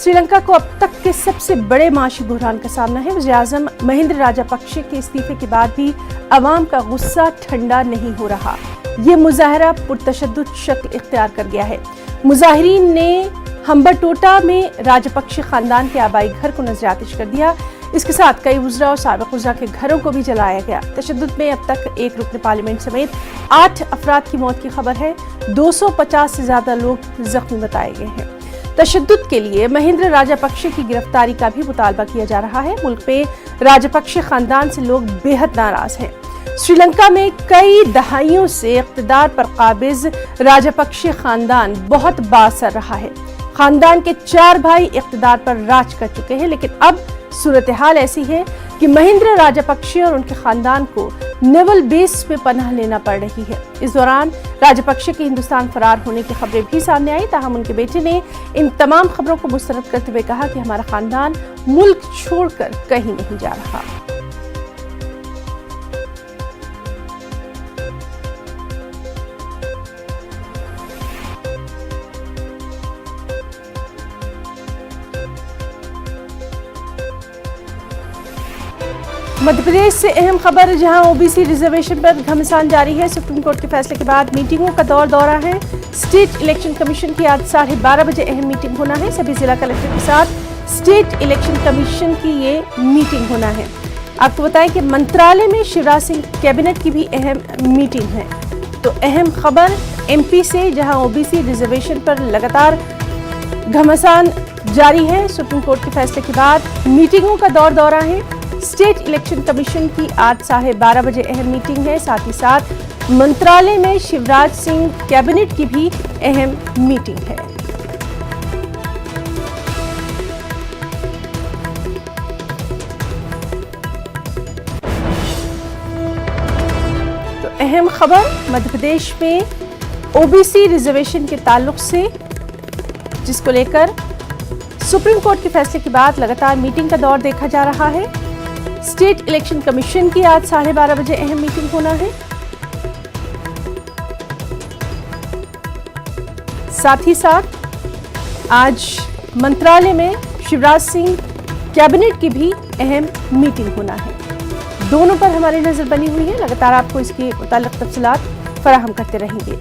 श्रीलंका को अब तक के सबसे बड़े माशी बुहरान का सामना है। वज़ीर-ए-आज़म महिंद्रा राजापक्षे के इस्तीफे के बाद भी अवाम का गुस्सा ठंडा नहीं हो रहा। ये मुजाहरा पुरतशद्दुद शक्ल इख्तियार कर गया है। मुजाहिरीन ने हम्बरटोटा में राजापक्षे खानदान के आबाई घर को नजर आतिश कर दिया। इसके साथ कई वज़रा और साबिक़ वज़रा के घरों को भी जलाया गया। तशद्दुद में अब तक एक रुकन पार्लियामेंट समेत 8 अफराद की मौत की खबर है। 250 से ज्यादा लोग जख्मी बताए गए हैं। तशद्दुद के लिए महिंद्रा राजापक्षे की गिरफ्तारी का भी मुतालबा किया जा रहा है। मुल्क में राजापक्षे खानदान से लोग बेहद नाराज हैं। श्रीलंका में कई दहाइयों से इक़्तिदार पर काबिज राजापक्षे खानदान बहुत बाअसर रहा है। खानदान के 4 भाई इक़्तिदार पर राज कर चुके हैं, लेकिन अब सूरत हाल ऐसी है कि महिंद्रा राजापक्षे और उनके खानदान को नेवल बेस में पनाह लेना पड़ रही है। इस दौरान राजापक्षे के हिंदुस्तान फरार होने की खबरें भी सामने आई। ताहम उनके बेटे ने इन तमाम खबरों को मुस्तरद करते हुए कहा कि हमारा खानदान मुल्क छोड़कर कहीं नहीं जा रहा। मध्य प्रदेश से अहम खबर, जहां ओबीसी रिजर्वेशन पर घमासान जारी है। सुप्रीम कोर्ट के फैसले के बाद मीटिंगों का दौरा है। स्टेट इलेक्शन कमीशन की आज 12:30 बजे अहम मीटिंग होना है। सभी जिला कलेक्टर के साथ स्टेट इलेक्शन कमीशन की ये मीटिंग होना है। आपको बताएं कि मंत्रालय में शिवराज सिंह कैबिनेट की भी अहम मीटिंग है। तो अहम खबर एमपी से, जहां ओबीसी रिजर्वेशन पर लगातार घमासान जारी है। सुप्रीम कोर्ट के फैसले के बाद मीटिंगों का दौरा है। स्टेट इलेक्शन कमीशन की आज 12:30 बजे अहम मीटिंग है। साथ ही साथ मंत्रालय में शिवराज सिंह कैबिनेट की भी अहम मीटिंग है। तो अहम खबर मध्य प्रदेश में ओबीसी रिजर्वेशन के ताल्लुक से, जिसको लेकर सुप्रीम कोर्ट के फैसले के बाद लगातार मीटिंग का दौर देखा जा रहा है। स्टेट इलेक्शन कमीशन की आज 12:30 बजे अहम मीटिंग होना है। साथ ही साथ आज मंत्रालय में शिवराज सिंह कैबिनेट की भी अहम मीटिंग होना है। दोनों पर हमारी नजर बनी हुई है। लगातार आपको इसके मुताल्लिक़ तफसीलात फराहम करते रहेंगे।